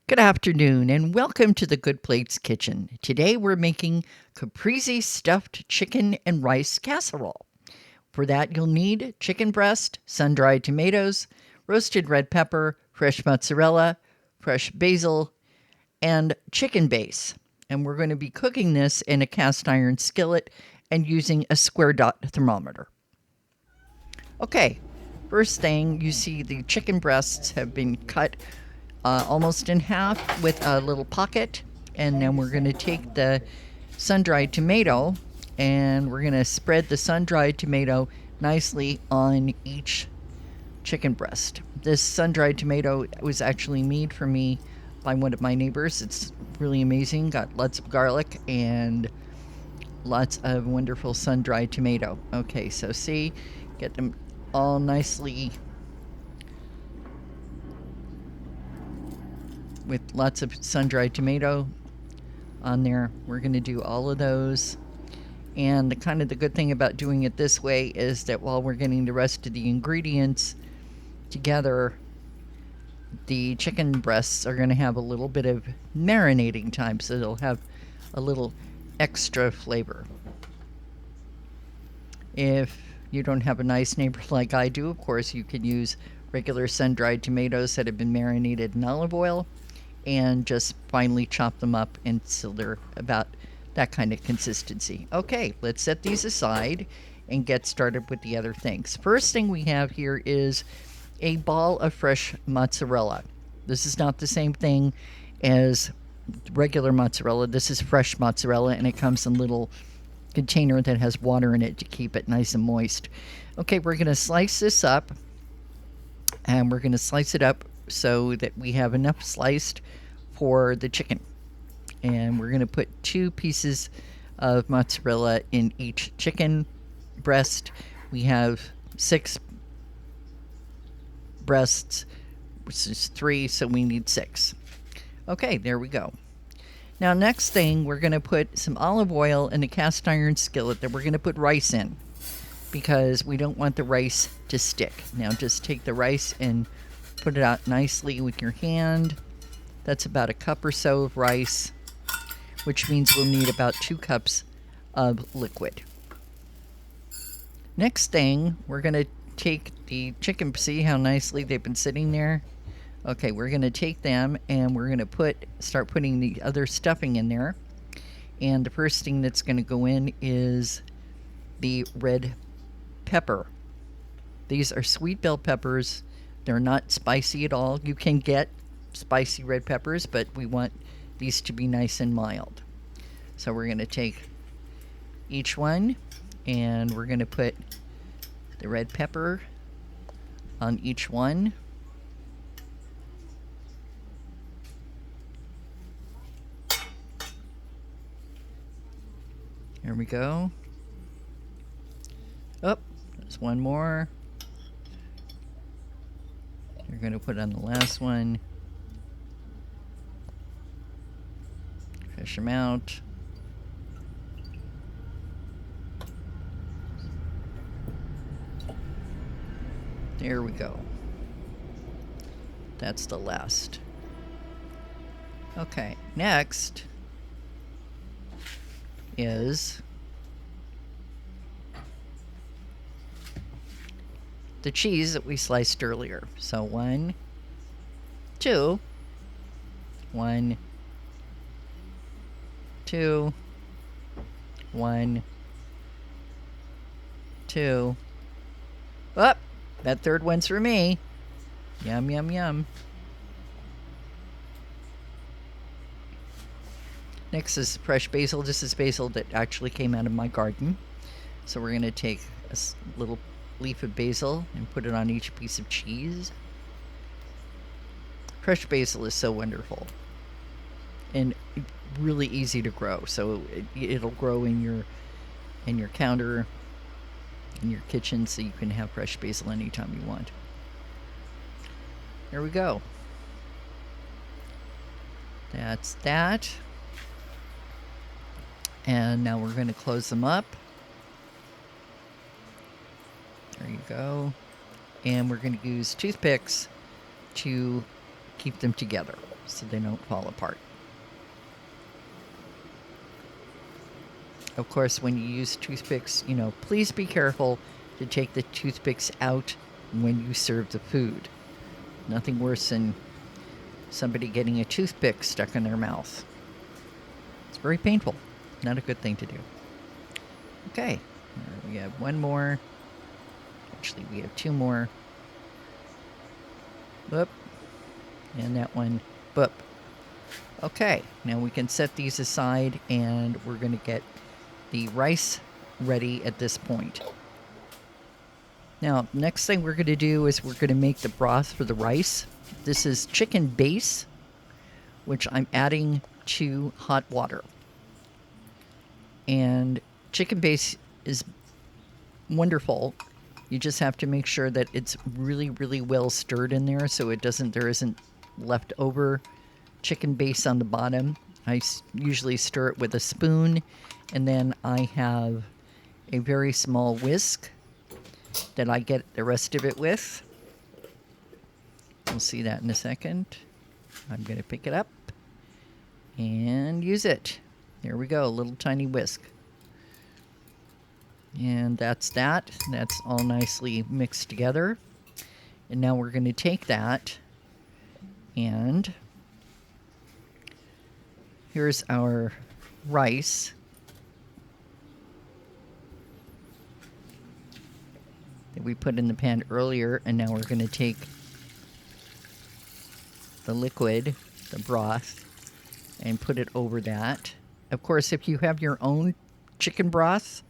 Good afternoon and welcome to the Good Plates Kitchen. Today we're making Caprese-stuffed chicken and rice casserole. For that you'll need chicken breast, sun-dried tomatoes, roasted red pepper, fresh mozzarella, fresh basil, and chicken base. And we're going to be cooking this in a cast iron skillet and using a square dot thermometer. Okay, first thing you see the chicken breasts have been cut almost in half with a little pocket. And then we're going to take the sun-dried tomato and we're going to spread the sun-dried tomato nicely on each chicken breast. This sun-dried tomato was actually made for me by one of my neighbors. It's really amazing. Got lots of garlic and lots of wonderful sun-dried tomato. Okay, so see, get them all nicely with lots of sun-dried tomato on there. We're going to do all of those. And the good thing about doing it this way is that while we're getting the rest of the ingredients together, the chicken breasts are going to have a little bit of marinating time, so they'll have a little extra flavor. If you don't have a nice neighbor like I do, of course, you can use regular sun-dried tomatoes that have been marinated in olive oil and just finely chop them up until they're about that kind of consistency. Okay, let's set these aside and get started with the other things. First thing we have here is a ball of fresh mozzarella. This is not the same thing as regular mozzarella. This is fresh mozzarella, and it comes in a little container that has water in it to keep it nice and moist. Okay, we're going to slice this up, and we're going to slice it up so that we have enough sliced for the chicken. And we're going to put 2 pieces of mozzarella in each chicken breast. We have 6 breasts, which is 3, so we need 6. Okay, there we go. Now, next thing, we're going to put some olive oil in a cast iron skillet that we're going to put rice in because we don't want the rice to stick. Now, just take the rice and put it out nicely with your hand. That's about a cup or so of rice, which means we'll need about 2 cups of liquid. Next thing, we're going to take the chicken. See how nicely they've been sitting there? Okay, we're going to take them and we're going to start putting the other stuffing in there. And the first thing that's going to go in is the red pepper. These are sweet bell peppers. They're not spicy at all. You can get spicy red peppers, but we want these to be nice and mild. So we're going to take each one and we're going to put the red pepper on each one. There we go. Oh, there's one more. You're going to put on the last one. Fish them out. There we go. That's the last. Okay, next is the cheese that we sliced earlier. So 1, 2, 1, 2, 1, 2. Oh, that third one's for me. Yum, yum, yum. Next is fresh basil. This is basil that actually came out of my garden. So we're going to take a little leaf of basil and put it on each piece of cheese. Fresh basil is so wonderful and really easy to grow. So it'll grow in your counter, in your kitchen, so you can have fresh basil anytime you want. There we go. That's that. And now we're going to close them up. There you go. And we're going to use toothpicks to keep them together. so they don't fall apart. Of course, when you use toothpicks, please be careful to take the toothpicks out when you serve the food. Nothing worse than somebody getting a toothpick stuck in their mouth. It's very painful. Not a good thing to do. Okay, we have one more. Actually, we have two more. Boop. And that one. Boop. Okay, now we can set these aside, and we're going to get the rice ready at this point. Now, next thing we're going to do is we're going to make the broth for the rice. This is chicken base, which I'm adding to hot water. And chicken base is wonderful. You just have to make sure that it's really, really well stirred in there so there isn't leftover chicken base on the bottom. I usually stir it with a spoon, and then I have a very small whisk that I get the rest of it with. We'll see that in a second. I'm going to pick it up and use it. There we go, a little tiny whisk. And that's that. That's all nicely mixed together. And now we're going to take that, and here's our rice. That we put in the pan earlier, and now we're going to take the liquid, the broth, and put it over that. Of course, if you have your own chicken broth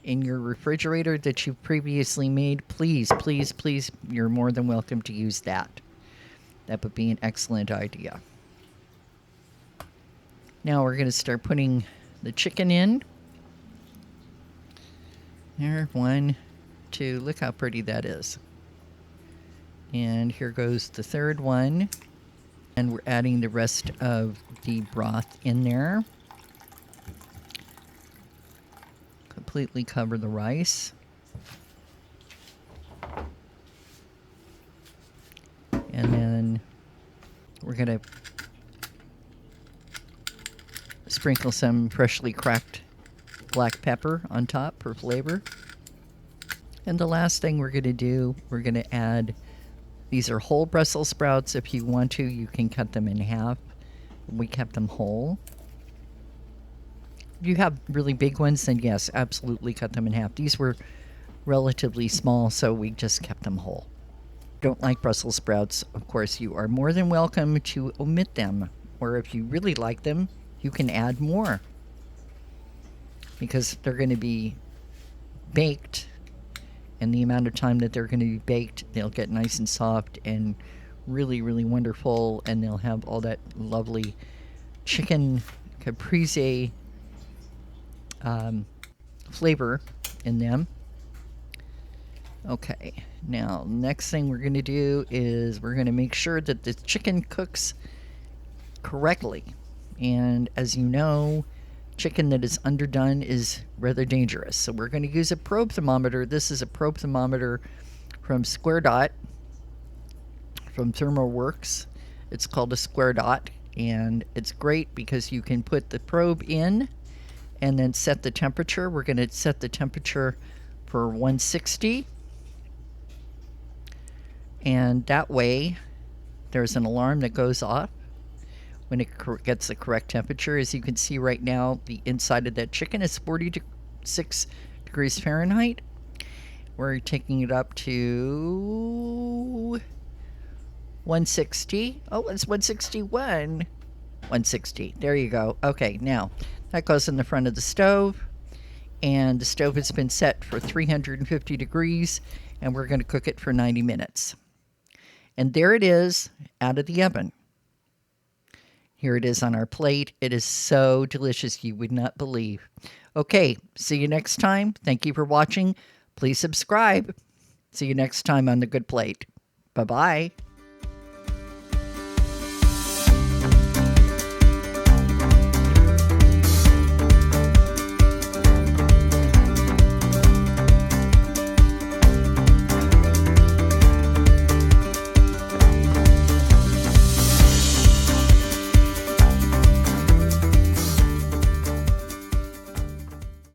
in your refrigerator that you've previously made, please, please, please, you're more than welcome to use that. That would be an excellent idea. Now we're going to start putting the chicken in. There, 1, 2, look how pretty that is. And here goes the third one. And we're adding the rest of the broth in there. Completely cover the rice. And then we're going to sprinkle some freshly cracked black pepper on top for flavor. And the last thing we're going to do, we're going to add, these are whole Brussels sprouts. If you want to, you can cut them in half. We kept them whole. If you have really big ones, then yes, absolutely cut them in half. These were relatively small, so we just kept them whole. Don't like Brussels sprouts, of course, you are more than welcome to omit them. Or if you really like them, you can add more. Because they're going to be baked, and the amount of time that they're going to be baked, they'll get nice and soft and really, really wonderful, and they'll have all that lovely chicken caprese flavor in them. Okay, now next thing we're going to do is we're going to make sure that the chicken cooks correctly. And as you know, chicken that is underdone is rather dangerous. So we're going to use a probe thermometer. This is a probe thermometer from Square Dot, from ThermoWorks. It's called a Square Dot, and it's great because you can put the probe in and then set the temperature. We're going to set the temperature for 160. And that way, there's an alarm that goes off when it gets the correct temperature. As you can see right now, the inside of that chicken is 46 degrees Fahrenheit. We're taking it up to 160. Oh, it's 161. 160. There you go. Okay, now that goes in the front of the stove, and the stove has been set for 350 degrees, and we're going to cook it for 90 minutes. And there it is out of the oven. Here it is on our plate. It is so delicious, you would not believe. Okay, see you next time. Thank you for watching. Please subscribe. See you next time on The Good Plate. Bye-bye.